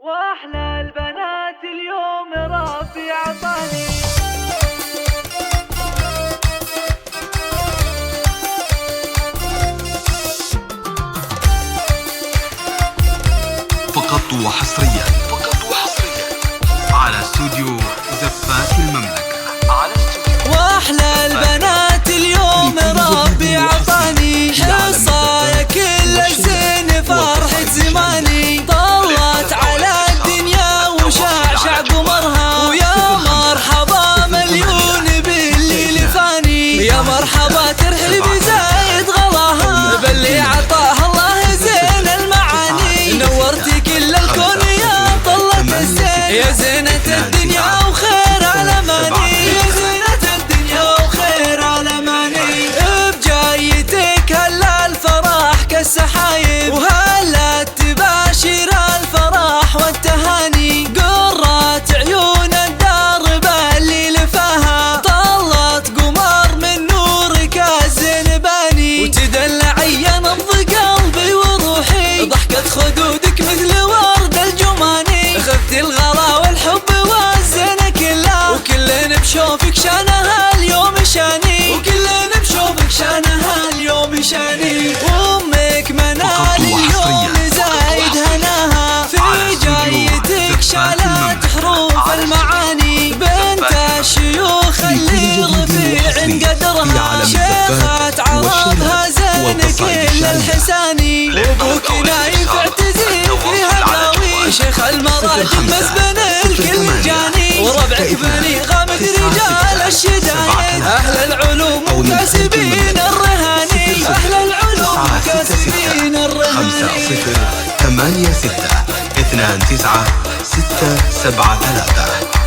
واحلى البنات اليوم ربي عطاني. فقط وحصريا على استوديو زفات المملكة. واحلى البنات اليوم ربي عطاني، حصايا كل الزين فرحة زماني، طلت على الدنيا وشعشع قمرها، ويا مرحبا مليون باللي لفاني، يا مرحبا ترحب زايد غلاها باللي عطاها الله زين المعاني، نورتي كل الكون يا طلة الزين، يا زينة الدنيا وخير على ماني، يا زينة الدنيا وخير على ماني، بجايتك هلا الفرح كالسحايب، وهلا تباشر الفرح والتهاني، قرات عيون الدار باللي لفاها، طلت قمر من نورك الزنباني، وتدلعي يا نبض قلبي وروحي، ضحكت خدودك مثل ورد الجماني، خفت الغلا والحب والزين كلها، وكلنا بشوفك شانها اليوم شاني، وكلنا بشوفك شانها اليوم شاني، وامك منال اليوم زايد هناها، في جايتك شالت حروف المعاني، بنت الشيوخ اللي رفيع قدرها، شيخة عرضها زين كل الحساني، وابوك نايف اعتزي فيها الراوي، شيخ المراجل مسبن الكل جاني، وربعك بني غامد رجال الشدايد، اهل العلوم وكاسبين الرهاني، اهل العلوم وكاسبين الرهاني. 50 86 29 673